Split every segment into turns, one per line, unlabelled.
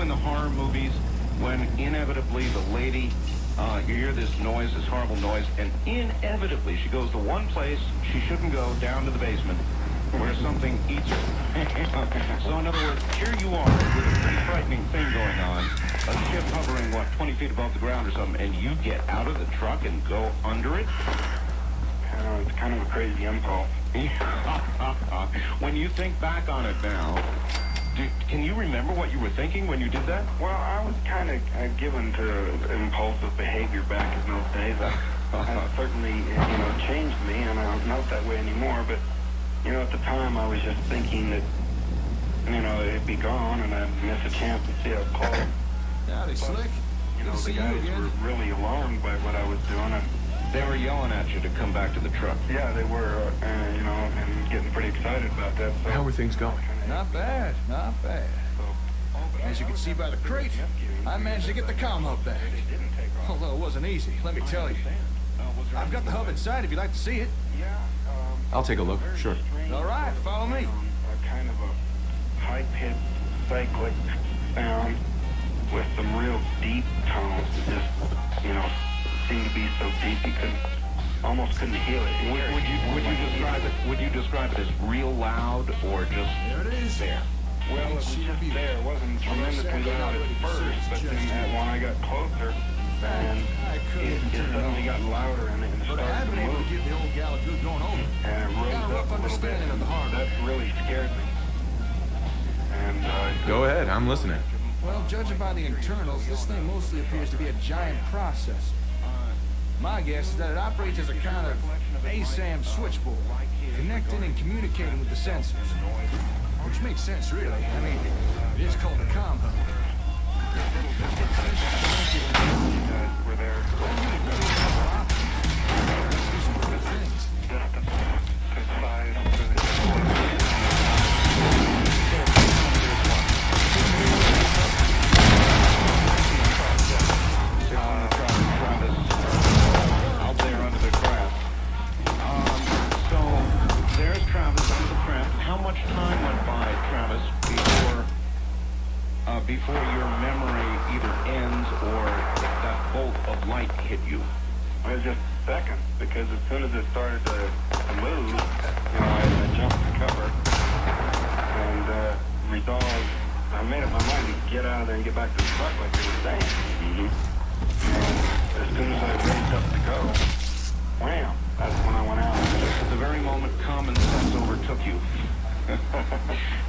in the horror movies when inevitably the lady, you hear this noise, this horrible noise, and inevitably she goes to one place she shouldn't go, down to the basement, where something eats her. So in other words, here you are with a pretty frightening thing going on, a ship hovering, 20 feet above the ground or something, and you get out of the truck and go under it?
It's kind of a crazy impulse.
When you think back on it now, can you remember what you were thinking when you did that?
Well, I was kind of given to impulsive behavior back in those days. I certainly, changed me, and I'm not that way anymore, but, at the time I was just thinking that, it'd be gone, and I'd miss a chance to see how close.
Howdy, Slick.
The guys were really alarmed by what I was doing, and
they were yelling at you to come back to the truck.
Yeah, they were, and getting pretty excited about that. So
how are things going?
Not bad, not bad. As you can see by the crate, I managed to get the comm hub back. Although it wasn't easy, let me tell you. I've got the hub inside if you'd like to see it.
I'll take a look, sure.
All right, follow me.
A kind of a high-pitched cyclic sound with some real deep tones that just, seemed to be so deep you almost couldn't hear it.
Would you describe it as real loud or just
there it is?
There?
Well, it was just there. It wasn't tremendously loud at first, but then when I got closer, and it suddenly got louder and it started to move.
Able to get the old gal good going over.
And it rose up a little bit.
Of the harbor.
That really scared me. And
go ahead, I'm listening.
Well, judging by the internals, this thing mostly appears to be a giant processor. My guess is that it operates as a kind of ASAM switchboard, connecting and communicating with the sensors. Which makes sense, really. I mean, it is called a comm hub.
We're there. Distance, good size,
out there under the craft. So there's Travis under the craft. How much time went by, Travis, before your memory either ends or that bolt of light hit you?
It was just seconds, because as soon as it started to move, I jumped to cover and resolved. I made up my mind to get out of there and get back to the truck like they were saying. And as soon as I raised up to go, wham! That's when I went out.
Just at the very moment common sense overtook you.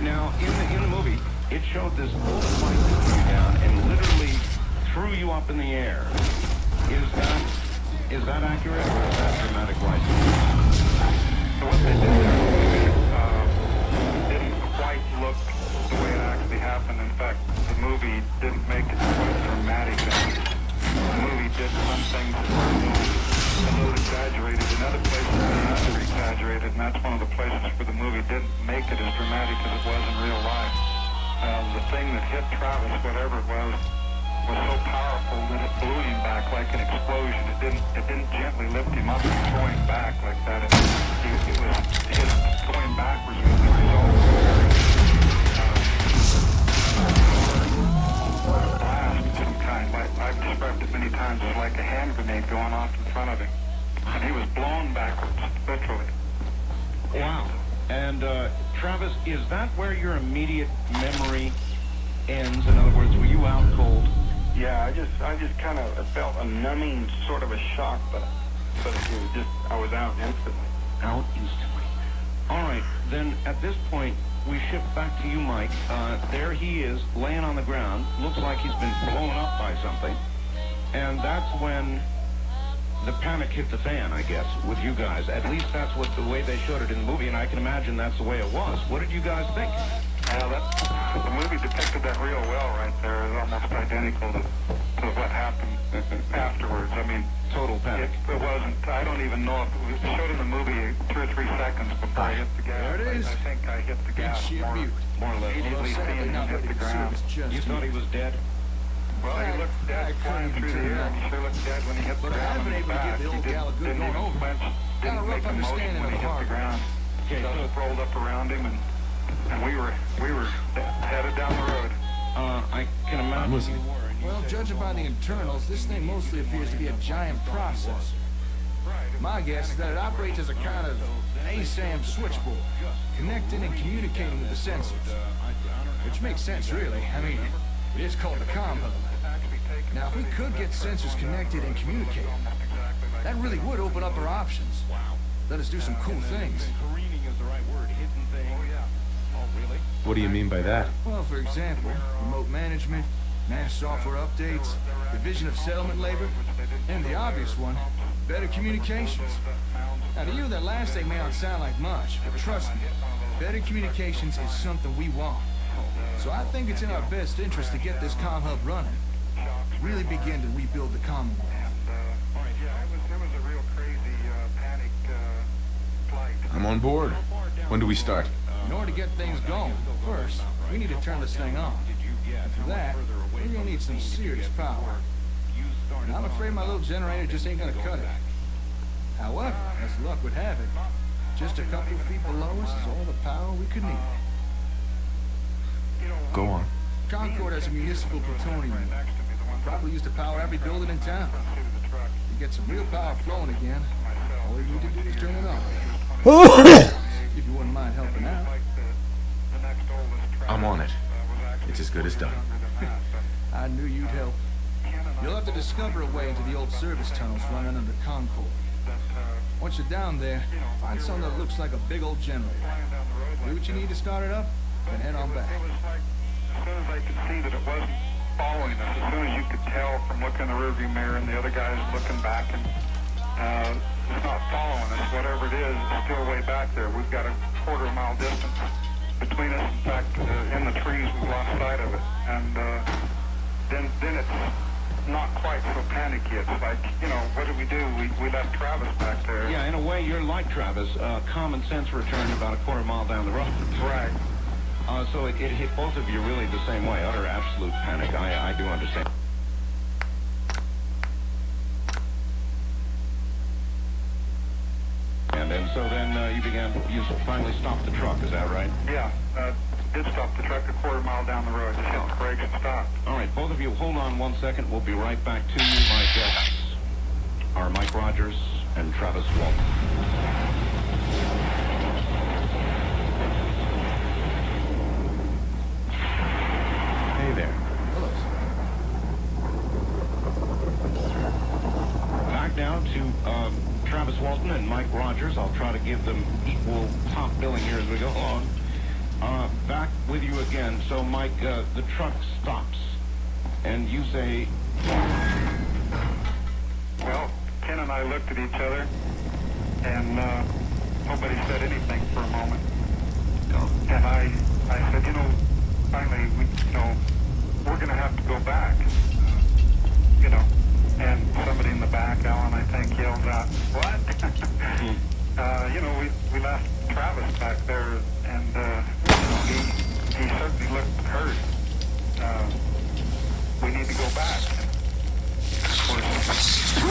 Now, in the movie, it showed this bolt of light that threw you down and literally threw you up in the air. Is that accurate, or is that dramatic license?
So what they did there didn't quite look the way it actually happened. In fact, the movie didn't make it quite dramatic. The movie did some things that were a little exaggerated. In other places, they were exaggerated, and that's one of the places where the movie didn't make it as dramatic as it was in real life. The thing that hit Travis, whatever it was so powerful that it blew him back like an explosion. It didn't gently lift him up and throw him back like that. It was his going backwards was the result of a blast of some kind. I've described it many times as like a hand grenade going off in front of him. And he was blown backwards, literally.
Wow. And Travis, is that where your immediate memory ends? In other words, were you out cold?
Yeah, I just kind of felt a numbing sort of a shock, but it was just, I was out instantly.
Out instantly. All right, then at this point, we shift back to you, Mike. There he is, laying on the ground. Looks like he's been blown up by something. And that's when the panic hit the fan, I guess, with you guys. At least that's what the way they showed it in the movie, and I can imagine that's the way it was. What did you guys think?
The movie depicted that real well right there. It's almost identical to what happened afterwards. I mean,
total panic.
It wasn't. I don't even know if it was showed in the movie 2 or 3 seconds before I hit the gas.
There it is.
I think I hit the gas more
or less.
immediately seeing him hit the ground.
You thought he was dead?
Well, he looked dead flying through the air. He sure looked dead when he hit the ground on his back. He didn't even flinch, didn't make a motion when he hit the ground. Dust rolled up around him, and we were headed down the road.
I can imagine
I'm listening.
you were. And you
Well,
said
judging by the internals, this thing mostly appears to be a giant processor. My guess is that it operates as a kind of ASAM switchboard, connecting and communicating with the sensors. Which makes sense, really. I mean, it is called the comm hub. Now, if we could get sensors connected and communicate, that really would open up our options. Let us do some cool things.
careening is the right word. Hidden thing. Oh, yeah. Oh, really?
What do you mean by that?
Well, for example, remote management, managed software updates, division of settlement labor, and the obvious one, better communications. Now, to you, that last thing may not sound like much, but trust me, better communications is something we want. So I think it's in our best interest to get this comm hub running. Really begin to rebuild the Commonwealth.
It was a real crazy panic flight.
I'm on board. When do we start?
In order to get things going, first, we need to turn this thing on. And for that, we're gonna need some serious power. And I'm afraid my little generator just ain't gonna cut it. However, as luck would have it, just a couple feet below us is all the power we could need.
Go on.
Concord has a municipal plutonium unit. Probably used to power every building in town. To get some real power flowing again, all you need to do is turn it on. If you wouldn't mind helping out.
I'm on it. It's as good as done.
I knew you'd help. You'll have to discover a way into the old service tunnels running under Concord. Once you're down there, find something that looks like a big old generator. Do what you need to start it up, then head on back.
As soon as I could see that it wasn't following us, as soon as you could tell from looking in the rearview mirror and the other guys looking back, and it's not following us, whatever it is, it's still way back there. We've got a quarter-mile distance between us. In fact, in the trees, we lost sight of it. And then it's not quite so panicky. It's like, what did we do? We left Travis back there.
Yeah, in a way, you're like Travis. Common sense returned about a quarter mile down the road.
Right.
So it hit both of you really the same way. Utter absolute panic. I do understand. And so then you finally stopped the truck, is that right?
Yeah. Did stop the truck a quarter mile down the road. Just hit the brakes and stopped.
All right, both of you, hold on 1 second. We'll be right back to you. My guests are Mike Rogers and Travis Walton.
Hey there.
Hello, sir.
Back now to Travis Walton and Mike Rogers. I'll try to give them equal top billing here as we go along. Back with you again. So, Mike, the truck stops, and you say...
Well, Ken and I looked at each other, and nobody said anything for a moment. And I said, finally, we're going to have to go back. And somebody in the back, Alan, I think, yelled out, "What?" We left Travis back there, and he certainly looked hurt. We need to go back. Of course, to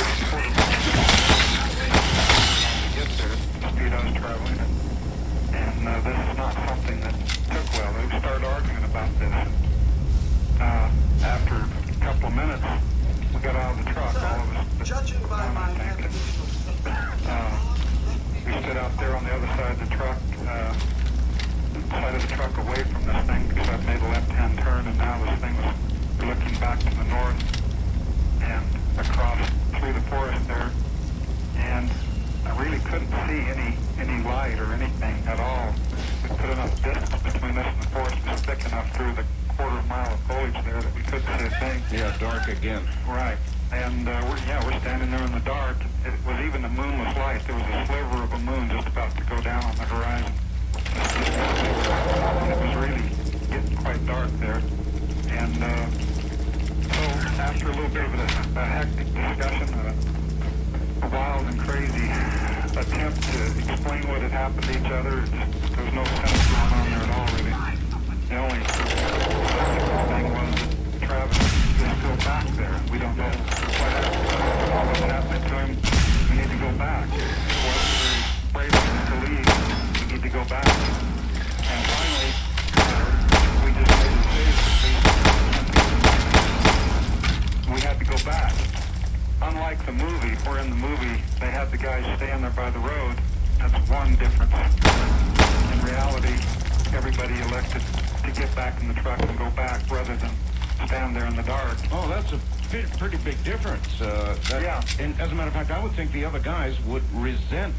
get there, the speed I was traveling at. And this is not something that took well. We started arguing about this. After a couple of minutes, we got out of the truck, all of us.
Judging by my navigational
We stood out there on the other side of the truck, side of the truck away from this thing, because I'd made a left-hand turn, and now this thing was looking back to the north and across through the forest there, and I really couldn't see any light or anything at all. We put enough distance between us and the forest was thick enough through the quarter mile of foliage there that we couldn't see a thing.
Yeah, dark again.
Right. And we're standing there in the dark. It was even a moonless light. There was a sliver of a moon just about to go down on the horizon. And it was really getting quite dark there. And so after a little bit of a hectic discussion, a wild and crazy attempt to explain what had happened to each other, there was no sense going on there at all, really. The only thing was that Travis is still back there. We don't know what's happening to him. We need to go back. It wasn't very brave of him to leave. We need to go back. And finally, we just made a decision. where in the movie they had the guys stand there by the road. That's one difference. In reality, everybody elected to get back in the truck and go back rather than stand there in the dark.
Oh, that's a pretty big difference.
Yeah.
And as a matter of fact, I would think the other guys would resent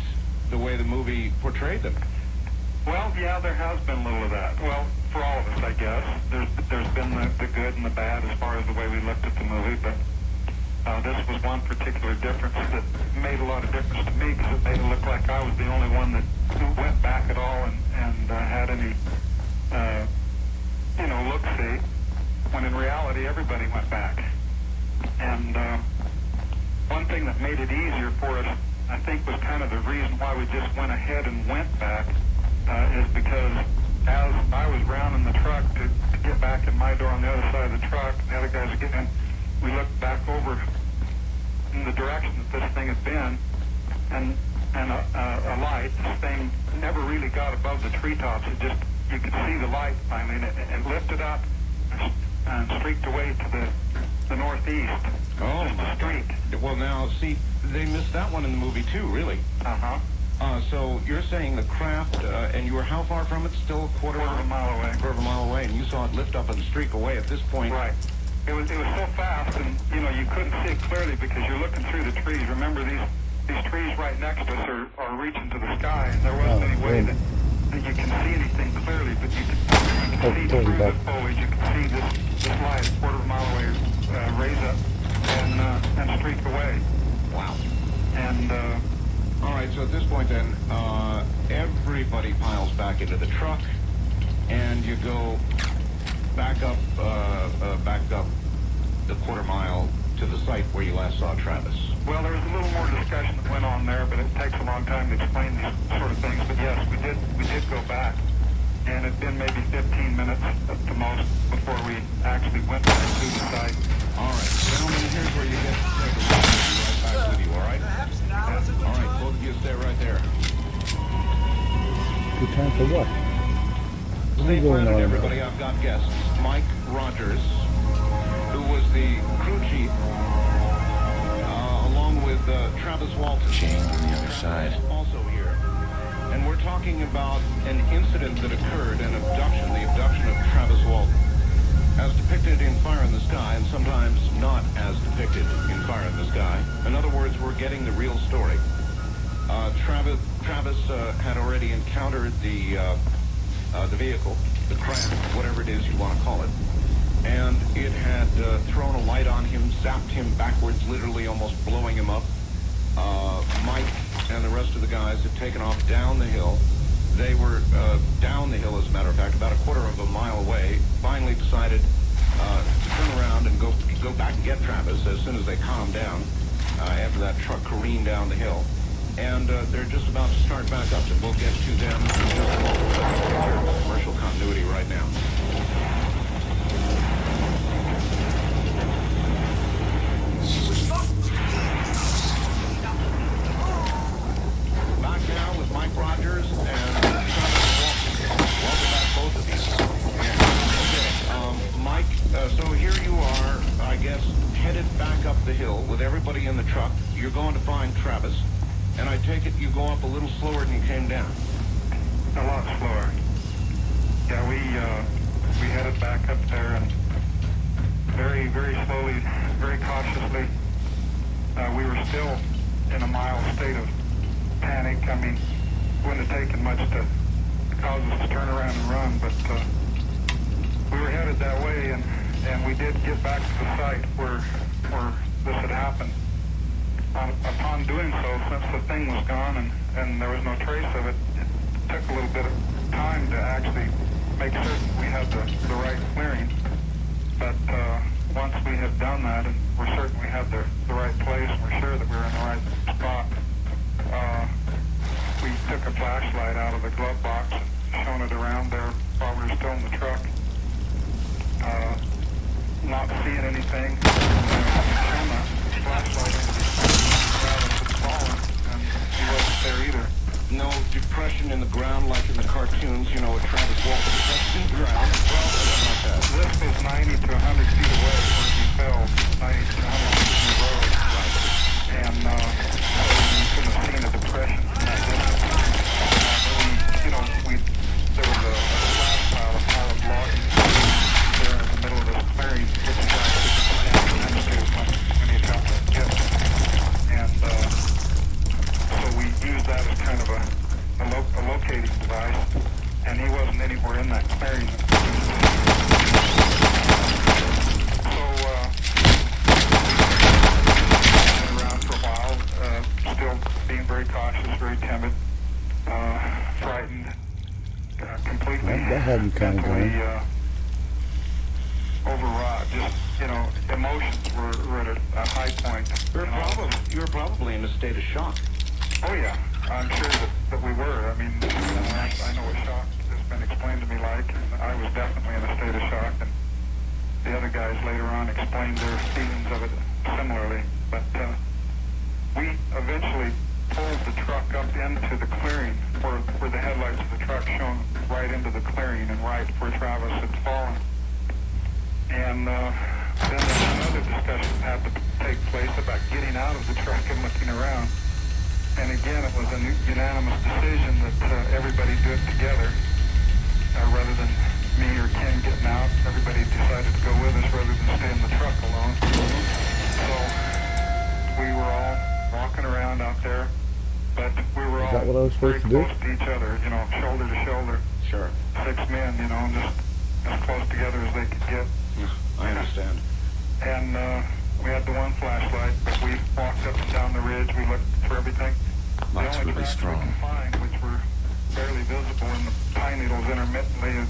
the way the movie portrayed them.
Well, yeah, there has been a little of that. Well, for all of us, I guess. There's been the good and the bad as far as the way we looked at the movie, but this was one particular difference that made a lot of difference to me because it made it look like I was the only one that went back at all and had any, look-see, when in reality everybody went back. And one thing that made it easier for us, I think, was kind of the reason why we just went ahead and went back, is because as I was rounding the truck to get back in my door on the other side of the truck, and the other guys are getting in, we looked back over in the direction that this thing had been, and a light. This thing never really got above the treetops. It just, you could see the light finally, and it lifted up and streaked away to the northeast.
Oh,
just a streak.
Well, now, see, they missed that one in the movie, too, really.
Uh-huh.
So you're saying the craft, and you were how far from it? Still a quarter
of a mile away.
Quarter of a mile away, and you saw it lift up and streak away at this point.
Right. It was so fast, and you couldn't see it clearly because you're looking through the trees. Remember, these trees right next to us are reaching to the sky, and there wasn't any way that you can see anything clearly, but you can see through the foliage. You can see this light a quarter of a mile away raise up and streak away.
Wow.
And
all right, so at this point then, everybody piles back into the truck, and you go back up the quarter mile to the site where you last saw Travis.
Well, there was a little more discussion that went on there, but it takes a long time to explain these sort of things. But yes, we did go back, and it'd been maybe 15 minutes at the most before we actually went back to the site.
All right, gentlemen, here's where you get to take a look. I'll be right back with you, all right? All right, both of you stay right there.
Good time for what?
Stay planted, everybody. I've got guests. Mike Rogers, who was the crew chief, along with Travis Walton.
Chained on the other side.
Also here. And we're talking about an incident that occurred, an abduction, the abduction of Travis Walton. As depicted in Fire in the Sky, and sometimes not as depicted in Fire in the Sky. In other words, we're getting the real story. Travis had already encountered the vehicle, the craft, whatever it is you want to call it, and it had thrown a light on him, zapped him backwards, literally almost blowing him up. Mike and the rest of the guys had taken off down the hill. They were down the hill, as a matter of fact, about a quarter of a mile away, finally decided to turn around and go back and get Travis as soon as they calmed down after that truck careened down the hill. And they're just about to start back up, so we'll get to them in just a moment. Commercial continuity right now. Back now with Mike Rogers and welcome back, both of you. Okay, Mike, so here you are, I guess, headed back up the hill with everybody in the truck. You're going to find Travis. And I take it you go up a little slower than you came down.
A lot slower. Yeah, we headed back up there and very, very slowly, very cautiously. We were still in a mild state of panic. I mean, it wouldn't have taken much to cause us to turn around and run, but we were headed that way, and we did get back to the site where this had happened. Upon doing so, since the thing was gone and there was no trace of it, it took a little bit of time to actually make certain we had the right clearing. But once we had done that, and we're certain we had the right place, and we're sure that we were in the right spot, we took a flashlight out of the glove box and shone it around there while we were still in the truck. Not seeing anything, shone the flashlight. Travis had fallen, and he wasn't there either.
No depression in the ground like in the cartoons, you know, with Travis Walton depression in the ground. Well, like that.
This was 90 to 100 feet away where he fell, 90 to 100 feet from the road. Right. And mentally overwrought. Just, emotions were at a high point.
You were probably in a state of shock.
Oh yeah, I'm sure that we were. I mean, I know what shock has been explained to me like, and I was definitely in a state of shock, and the other guys later on explained their feelings of it similarly. But we eventually pulled the truck up into the clearing where the headlights of the truck shone right into the clearing and right where Travis had fallen. And then another discussion had to take place about getting out of the truck and looking around. And again, it was a unanimous decision that everybody do it together rather than me or Ken getting out. Everybody decided to go with us rather than stay in the truck alone. So we were all walking around out there, but we were all very close to each other, shoulder to shoulder.
Sure.
6 men, just as close together as they could get.
I understand.
And we had the one flashlight, but we walked up and down the ridge. We looked for everything.
Looks really strong.
We could find, which were barely visible in the pine needles intermittently,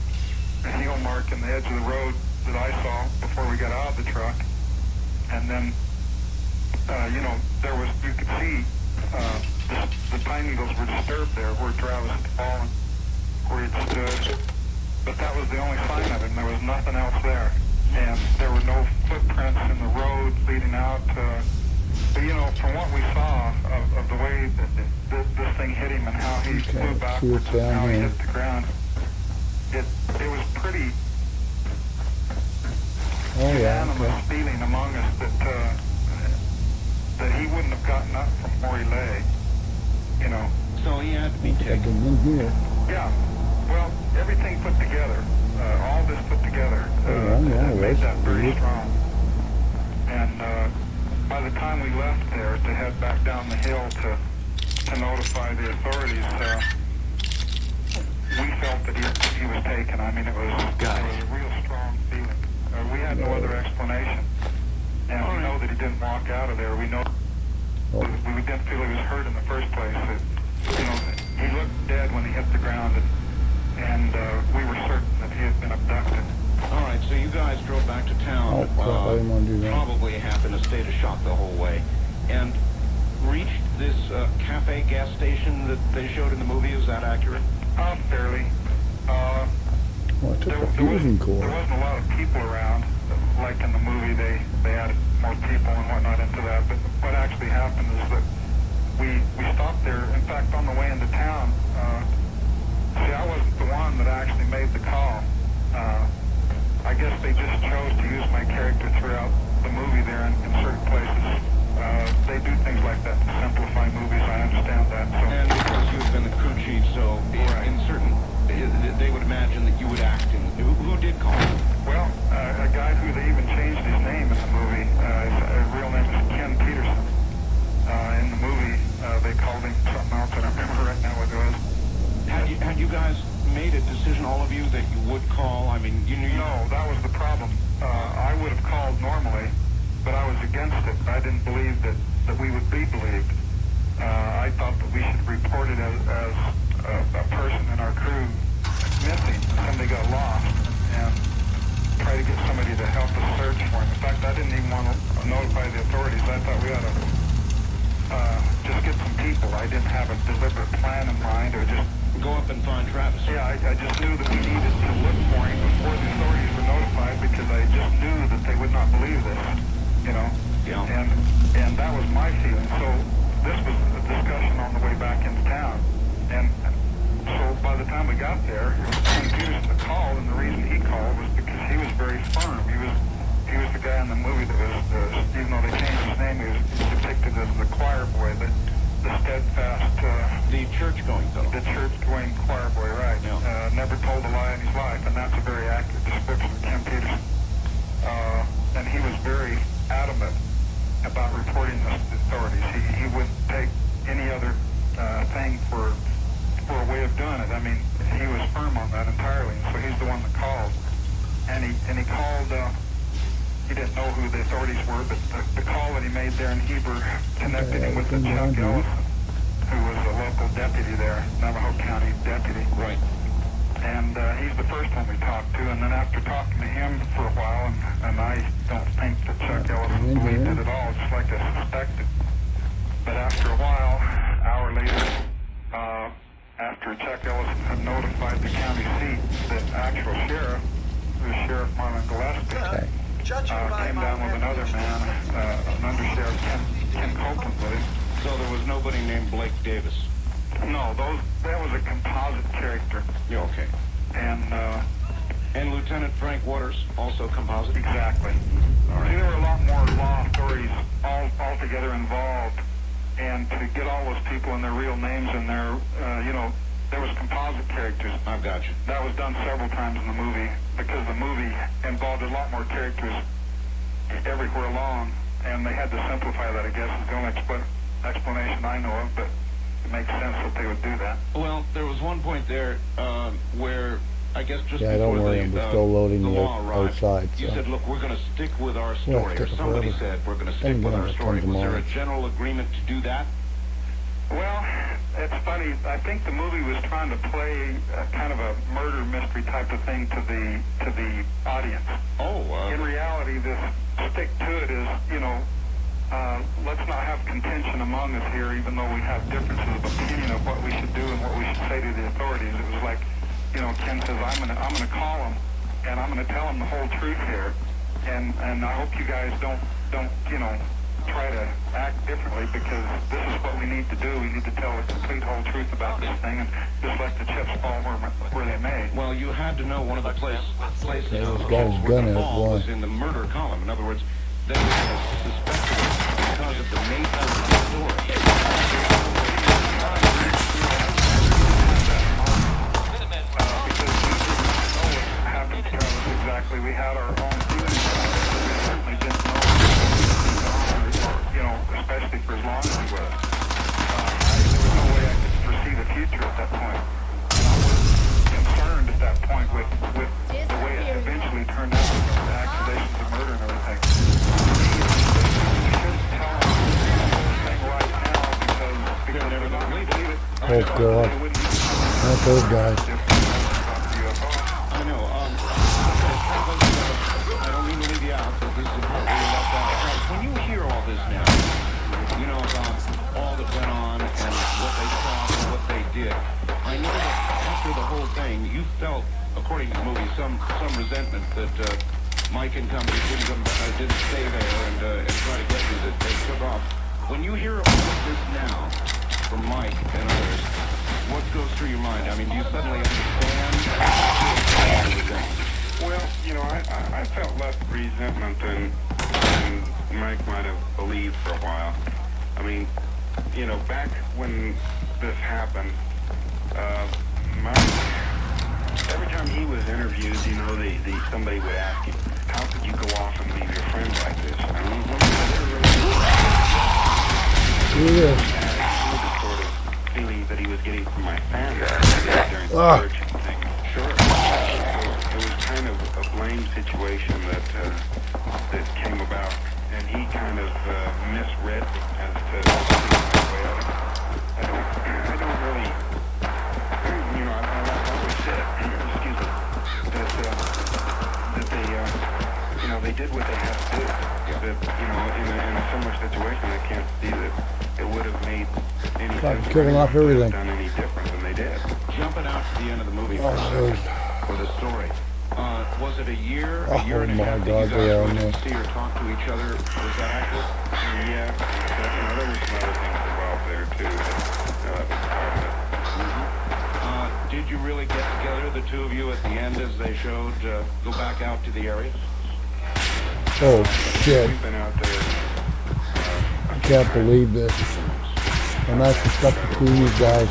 a heel mark in the edge of the road that I saw before we got out of the truck. And then, there was, you could see the pine needles were disturbed there where Travis had fallen, where he'd stood. But that was the only sign of him. There was nothing else there. And there were no footprints in the road leading out. But, from what we saw of the way that this thing hit him and how he flew backwards and how he hit the ground, it was pretty unanimous feeling among us that he wouldn't have gotten up from where he lay,
So he had to be taken.
Yeah. Well, everything put together, all this put together, made that very strong. And by the time we left there to head back down the hill to notify the authorities, we felt that he was taken. I mean, it was a real strong feeling. We had no other explanation. And we know that he didn't walk out of there. We know we didn't feel he was hurt in the first place. He looked dead when he hit the ground, and we were certain that he had been abducted.
All right, so you guys drove back to town,
I didn't want to do that.
probably half in a state of shock the whole way, and reached this cafe gas station that they showed in the movie. Is that accurate?
Fairly.
Well, I took
There
a fusion core.
wasn't a lot of people around. Like in the movie, they added more people and whatnot into that. But what actually happened is that we stopped there. In fact, on the way into town, I wasn't the one that actually made the call. I guess they just chose to use my character throughout the movie there in certain places. They do things like that to simplify movies. I understand that. So.
And because you've been the crew chief, so in certain, they would imagine that you would act in. Who did call?
Well, a guy who they even changed his name in the movie. His real name is Ken Peterson. In the movie, they called him something else. I don't remember right now what it was.
Had you guys made a decision, all of you, that you would call? I mean, you knew.
No, that was the problem. I would have called normally, but I was against it. I didn't believe that we would be believed. I thought that we should report it as a person in our crew missing. Somebody got lost, and try to get somebody to help us search for him. In fact, I didn't even want to notify the authorities. I thought we ought to just get some people. I didn't have a deliberate plan in mind, or just
Go up and find Travis.
yeah, I just knew that we needed to look for him before the authorities were notified, because I just knew that they would not believe this,
Yeah.
And that was my feeling. So this was a discussion on the way back into town. And so by the time we got there, Ken Peterson called, and the reason he called was because he was very firm. He was the guy in the movie that was, even though they changed his name, he was depicted as the choir boy, the steadfast,
The church-going fellow.
the church-going choir boy, right?
Yeah.
Never told a lie in his life, and that's a very accurate description of Ken Peterson. And he was very adamant about reporting this to the authorities. He wouldn't take any other thing for a way of doing it. I mean, he was firm on that entirely, and so he's the one that called. And he called. He didn't know who the authorities were, but the call that he made there in Heber connected him with the Chuck Ellison, who was a local deputy there, Navajo County deputy.
Right.
And he's the first one we talked to, and then after talking to him for a while, and I don't think that Chuck Ellis believed it at all, just like I suspected. But after a while, an hour later, after Chuck Ellis had notified the county seat, the actual sheriff, who was Sheriff Marlon Gillespie, came down with another man, an undersheriff, Ken Copeland, with him.
So there was nobody named Blake Davis?
No, that was a composite character.
Yeah, okay.
And
Lieutenant Frank Waters, also composite?
exactly.
All right.
See, there were a lot more law authorities altogether involved, and to get all those people and their real names and their, there was composite characters.
I've got you.
That was done several times in the movie, because the movie involved a lot more characters everywhere along, and they had to simplify that, I guess, is the only explanation I know of, but it makes sense that they would do that.
Well, there was one point there where I guess just
Yeah,
before
don't worry, we're still loading
the
the
law arrived,
outside,
you
so.
said, look, we're going to stick with our
Yeah,
story, or
took
somebody
forever.
said we're going to stick
Then
with
again,
our
it
story.
comes
Was there a
along.
general agreement to do that?
Well, it's funny. I think the movie was trying to play kind of a murder mystery type of thing to the audience.
Oh,
In reality, this stick to it is, let's not have contention among us here, even though we have differences of opinion of what we should do and what we should say to the authorities. It was like, Ken says, I'm gonna call him, and I'm gonna tell him the whole truth here, and I hope you guys don't try to act differently, because this is what we need to do. We need to tell the complete whole truth about this thing, and just let the chips fall where they may.
well, you had to know one of the places
Yeah,
those
he's got his
calls were
gun in
to
it,
fall
boy.
was in the murder column. In other words, they suspected it because of the nature of the story.
Exactly. We had our own feelings about it. We certainly didn't know what was going on, or, especially for as long as he was. There was no way I could foresee the future at that point. And I was concerned at that point with the way it eventually turned out, the accusations of murder and everything. We shouldn't tell them the whole thing right now, because
They're never
they're not
gonna
going to believe it.
Oh, God.
They wouldn't even
Not those guys.
I know. I don't mean to leave you out, but this is important. We left out. When you hear all this now, about all that went on and what they saw and what they did, I know that after the whole thing, you felt, according to the movie, some resentment that Mike and company didn't stay there and try to get you, that they took off. When you hear all of this now from Mike and others, what goes through your mind? I mean, do you suddenly understand?
Well, I felt less resentment than Mike might have believed for a while. I mean, back when this happened, Mike, every time he was interviewed, somebody would ask him, how could you go off and leave your friend like this? I don't know,
Yeah.
the sort of feeling that he was getting from my family during the search and things. Sure. It was kind of a blame situation that came about, and he kind of misread me as to well, I don't really, I've always said, excuse me, that they did what they had to do. That, in a similar situation, I can't see that it would have made any sense.
Killing off everything.
Done any different than they did.
Jumping out to the end of the movie
Oh,
for the story. Was it a year and a
Oh,
half
my
that you
God,
guys
they are
really
in
didn't see or talk to each other? Was that accurate?
Yeah, there were some other things involved there too. That was part of it.
Did you really get together, the two of you, at the end as they showed, go back out to the area?
Oh, shit.
We've been out there.
I can't believe this. I'm actually stuck between you guys.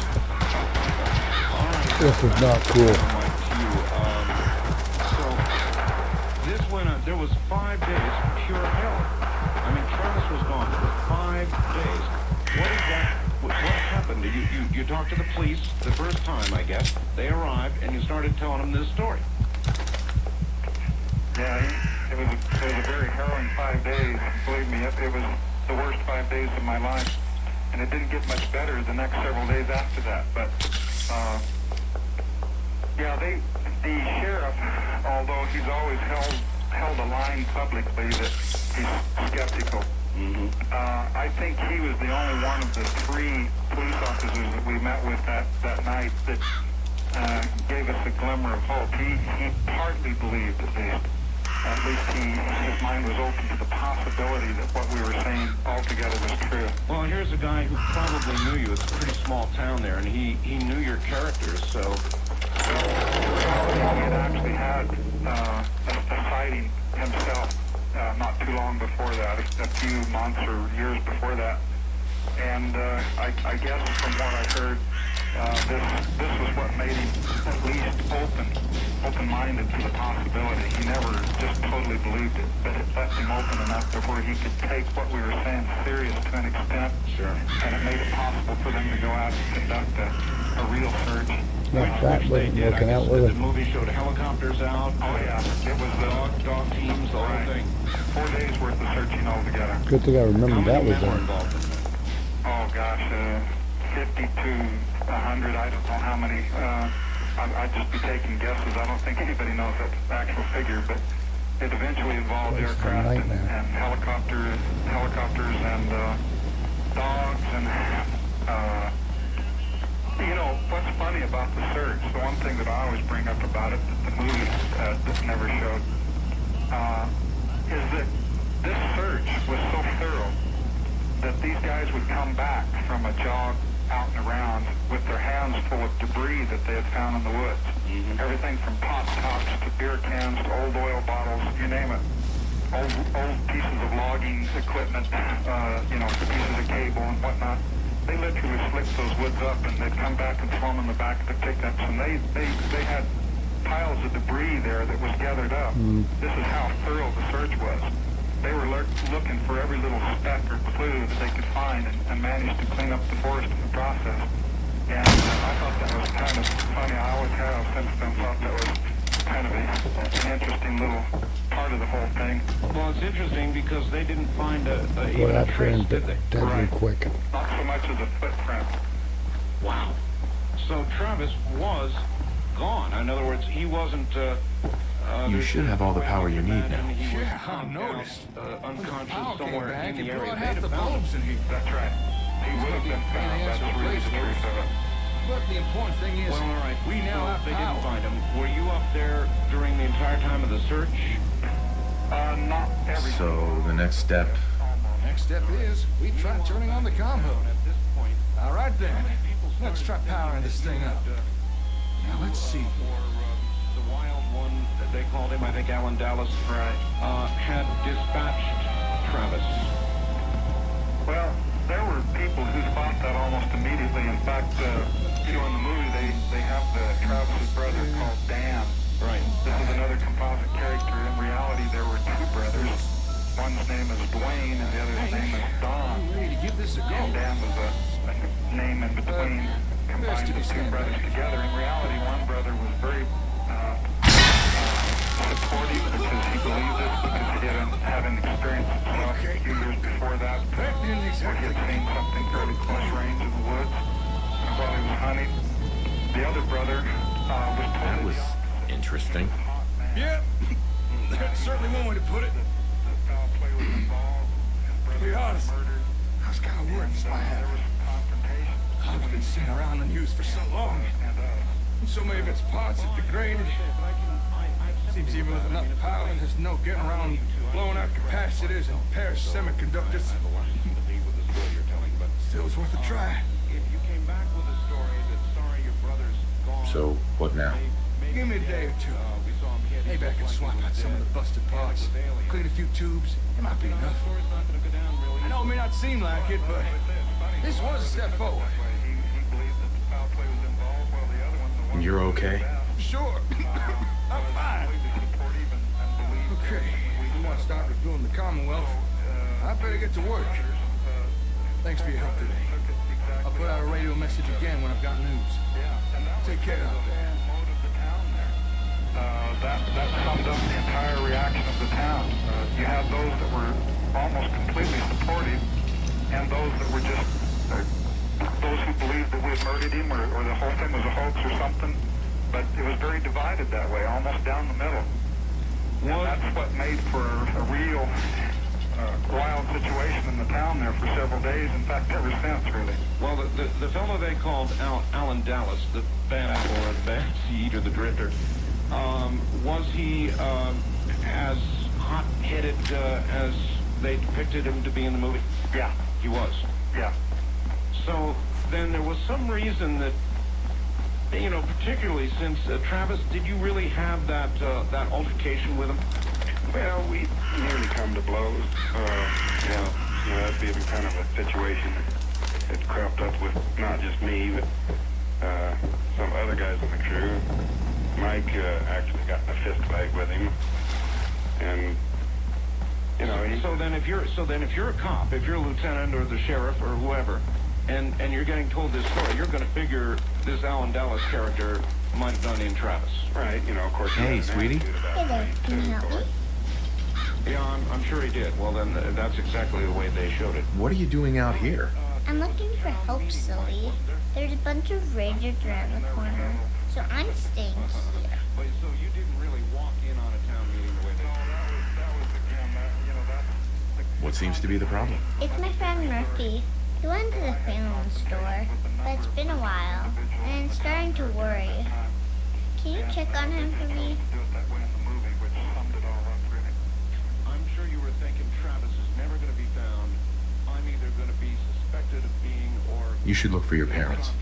This is not cool.
There was 5 days of pure hell. I mean, Travis was gone for 5 days. What happened? You talked to the police the first time, I guess. They arrived, and you started telling them this story.
Yeah, it was a very harrowing 5 days. Believe me, it was the worst 5 days of my life. And it didn't get much better the next several days after that. But Yeah, the sheriff, although he's always held a line publicly that he's skeptical. I think he was the only one of the 3 police officers that we met with that night that gave us a glimmer of hope. He partly believed, at least his mind was open to the possibility that what we were saying altogether was true.
Well, here's a guy who probably knew you. It's a pretty small town there, and he knew your characters, so...
He had actually had a sighting himself not too long before that, a few months or years before that. And I guess from what I heard, this was what made him at least open-minded to the possibility. He never just totally believed it, but it left him open enough to where he could take what we were saying serious to an extent.
Sure.
And it made it possible for them to go out and conduct a real search.
Not that wasn't working out with
The
it.
movie showed helicopters out.
Oh yeah, it was
dog teams, the whole thing.
4 days worth of searching altogether.
Good thing I
How
remember
many
that was
men were
there.
involved in that?
Oh gosh, 50 to 100. I don't know how many. I'd just be taking guesses. I don't think anybody knows that actual figure, but it eventually involved
Place is a
aircraft and
nightmare.
helicopters and dogs and you know what's funny about the search? The one thing that I always bring up about it that the movie never showed is that this search was so thorough that these guys would come back from a jog out and around with their hands full of debris that they had found in the woods. Everything from pop tops to beer cans to old oil bottles, you name it. Old pieces of logging equipment, pieces of cable and whatnot. They literally slicked those woods up and they'd come back and throw them in the back of the pickups. And they had piles of debris there that was gathered up. This is how thorough the search was. They were looking for every little speck or clue that they could find and managed to clean up the forest in the process. And I thought that was kind of funny. I always have since then thought that was kind of an interesting little part of the whole thing.
Well, it's interesting because they didn't find
Boy,
even a
that
trace,
turned
did they?
deadly
Right.
quick.
Not so much as a footprint.
Wow. So Travis was gone. In other words, he wasn't...
You should have all the power you need now.
Yeah, I noticed.
Unconscious
Power came
somewhere
back
in
and
the area.
brought
They'd
half the
have found him.
bulbs in here.
That's right. He would have been found. That's really the truth of it.
But the important thing is,
Well, all right.
we now
So
have
they didn't
power.
find him. Were you up there during the entire time of the search?
Not every.
So the next step,
Next step is, we try turning on the combo.
At this point,
All right then, let's try powering this thing up. Now let's see.
Or the wild one that they called him, I think Alan Dallas, had dispatched Travis.
Well, there were people who thought that almost immediately. In fact, in the movie they have Travis's brother called Dan.
Right.
This is another composite character. In reality, there were 2 brothers. One's name is Dwayne and the other's name is Don.
I'm ready to give this a
And
go.
Dan was a name in between, combined the 2 brothers together. In reality, one brother was very supportive because he believed it, because he had an experience himself a few years before that, where he had seen something fairly close range in the woods while he was hunting. The other brother was
that
totally
was interesting.
Yep, that's certainly one way to put it.
the foul play was involved. His
To be
brother was
honest,
murdered.
I was kind of worried this might
There
happen.
was some confrontation.
I've been sitting around the news for so long.
And
So many of its parts have degraded. Seems even with enough power, there's no getting around blowing out capacitors and pairs semiconductors. Still, it's worth a try.
If you came back with a story that, sorry, your brother's gone.
So what now?
Give me a day or two. Maybe I can swap out some of the busted parts, clean a few tubes. It might be enough. I know it may not seem like it, but this was a step forward.
he believed that the foul play was involved, while the other one, the one
You're okay?
Sure. I'm fine.
completely supportive and believed.
Okay, if you want to start rebuilding the Commonwealth, I better get to work. Thanks for your help today. I'll put out a radio message again when I've got news. Take care out there.
Mode of the town there. That summed up the entire reaction of the town. You had those that were almost completely supportive, and those that were just those who believed that we had murdered him, or the whole thing was a hoax or something. but it was very divided that way, almost down the middle. And that's what made for a real wild situation in the town there for several days. In fact, ever since, really.
Well, the fellow they called Alan Dallas, the bad or the bad seed or the drifter, was he as hot-headed as they depicted him to be in the movie?
Yeah.
He was.
Yeah.
So then there was some reason that, you know, particularly since Travis, did you really have that altercation with him?
Well, we nearly come to blows. That'd be kind of a situation that cropped up with not just me, but some other guys on the crew. Mike actually got in a fist fight with him, and you know.
So then, if you're a cop, if you're a lieutenant or the sheriff or whoever, and you're getting told this story, you're going to figure this Alan Dallas character might have done in Travis.
Right. You know, of course.
Hey, sweetie.
Hey there, can you help me?
Yeah, I'm sure he did. Well, then that's exactly the way they showed it.
What are you doing out here?
I'm looking for help, silly. There's a bunch of rangers around the corner, so I'm staying here.
But so you didn't really walk in on a town meeting the way they.
That was again, that's.
What seems to be the problem?
It's my friend Murphy. He went to the family store, but it's been a while, and I'm starting to worry. Can you check on him for me?
Do it that way in the movie, which summed it all up, really.
I'm sure you were thinking Travis is never going to be found. I'm either going to be suspected of being or.
You should look for your parents.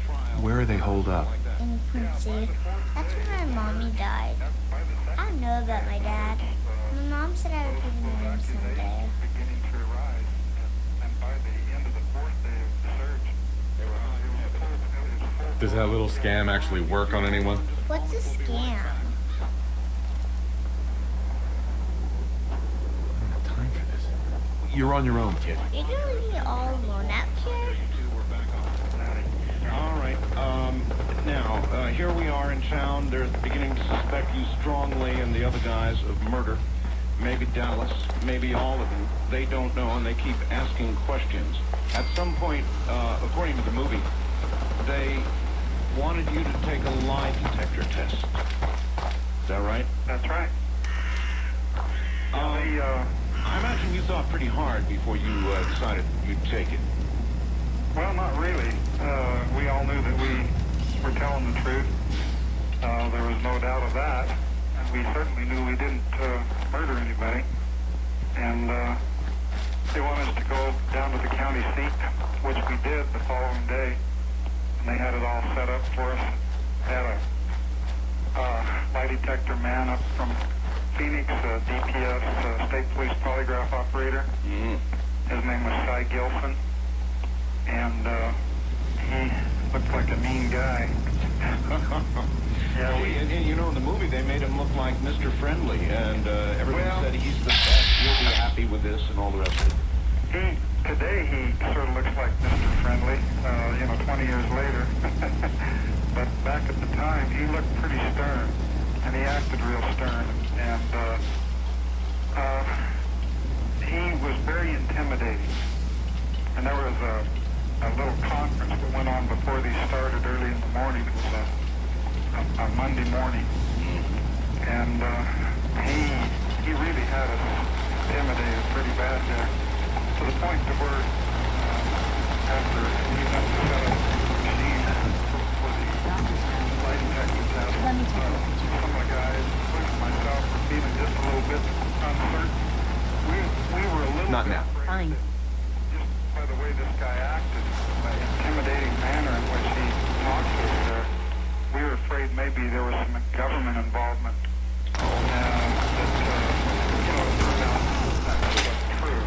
Where are they holed up?
In Quincy. That's where my mommy died. I don't know about my dad. My mom said I would give him a name someday.
Beginning to arise, and by the end of the fourth day of the search, it was full.
Does that little scam actually work on anyone?
What's a scam?
I don't have time for this. You're on your own, kid.
You're gonna leave me all alone out here?
All right. Now, here we are in town. They're beginning to suspect you strongly and the other guys of murder. Maybe Dallas, maybe all of you. They don't know, and they keep asking questions. At some point, according to the movie, they wanted you to take a lie detector test. Is that right?
That's right.
I imagine you thought pretty hard before you decided you'd take it.
Well, not really. We all knew that we were telling the truth. There was no doubt of that. And we certainly knew we didn't murder anybody. And they wanted us to go down to the county seat, which we did the following day. And they had it all set up for us. Had a lie detector man up from Phoenix, DPS, State Police Polygraph Operator. His name was Cy Gilson. And he looked like a mean guy. Yeah,
and you know, in the movie, they made him look like Mr. Friendly, and everyone said he's the best, you'll be happy with this, and all the rest of it.
Today he sort of looks like Mr. Friendly, 20 years later. But back at the time, he looked pretty stern, and he acted real stern. And he was very intimidating. And there was a little conference that went on before these started early in the morning. It was a Monday morning. And he really had us intimidated pretty bad there. To the point to where after we went to set up the machine for the lie detector test, some of the guys, including myself, were feeling just a little bit uncertain. We were a little
Not
bit
now.
afraid
Fine.
that just by the way this guy acted, the intimidating manner in which he talked to us there, we were afraid maybe there was some government involvement. That turned out that wasn't true.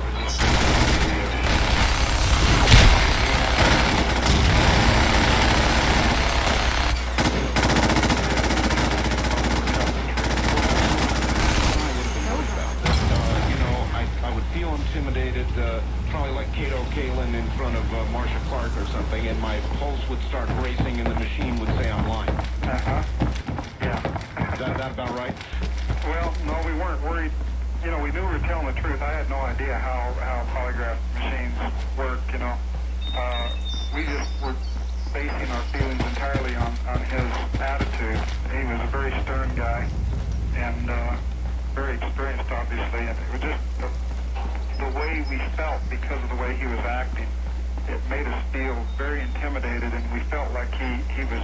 I would feel intimidated, probably like Kato Kalin in front of Marcia Clark or something, and my pulse would start racing and the machine would say I'm lying.
Yeah.
Is that about right?
Well, no, we weren't worried. We knew we were telling the truth. I had no idea how polygraph machines work, We just were basing our feelings entirely on his attitude. He was and very experienced, obviously, and it was just the way we felt because of the way he was acting. It made us feel very intimidated, and we felt like he was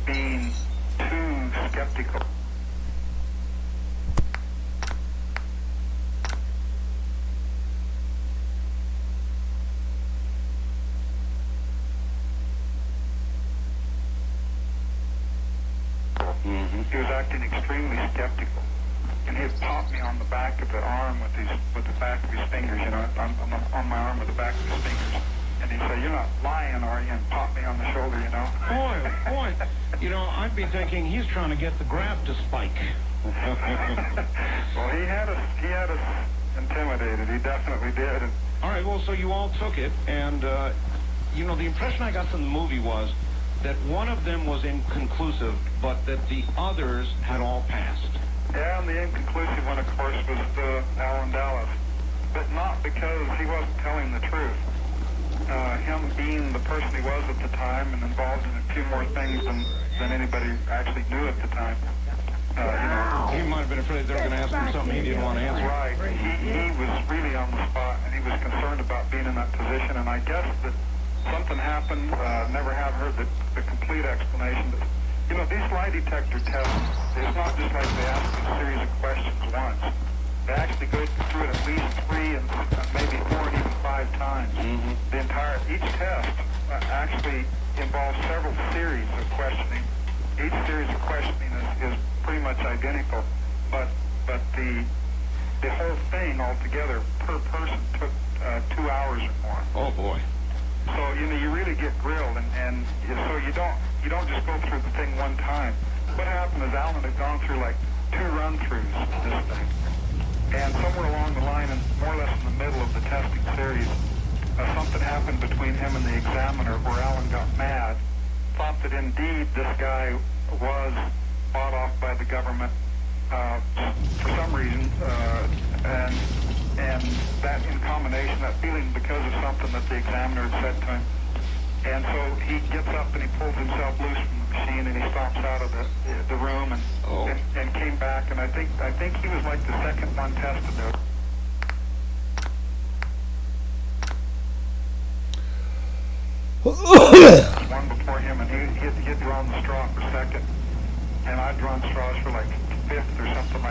being too skeptical. He was acting extremely skeptical, and he'd pop me on the back of the arm with the back of his fingers, you know, on my arm with the back of his fingers, and he'd say, "You're not lying, are you?" And pop me on the shoulder, you know.
Boy, you know, I'd be thinking he's trying to get the grab to spike.
Well, he had us intimidated. He definitely did. And
All right, well, so you all took it, and, you know, the impression I got from the movie was that one of them was inconclusive, but that the others had all passed.
yeah, and the inconclusive one, of course, was Alan Dallas, but not because he wasn't telling the truth. Him being the person he was at the time and involved in a few more things than anybody actually knew at the time. You know,
He might have been afraid they were going to ask him something he didn't want to answer.
right. He was really on the spot, and he was concerned about being in that position, and I guess that something happened. Never have heard the complete explanation. But, you know, these lie detector tests, it's not just like they ask a series of questions once. They actually go through it at least 3 and maybe 4 and even 5 times. Each test actually involves several series of questioning. Each series of questioning is pretty much identical, but the whole thing altogether per person took 2 hours or more.
Oh, boy.
So, you know, you really get grilled, and so you don't just go through the thing one time. What happened is Alan had gone through like 2 run-throughs of this thing, and somewhere along the line, and more or less in the middle of the testing series, something happened between him and the examiner where Alan got mad, thought that indeed this guy was bought off by the government for some reason, and that in combination, that feeling because of something that the examiner had said to him. And so he gets up and he pulls himself loose from the machine and he stomps out of the room and came back. And I think he was like the second one tested though. One before him, and he had drawn the straw for second, and I'd drawn straws for like fifth or something like that.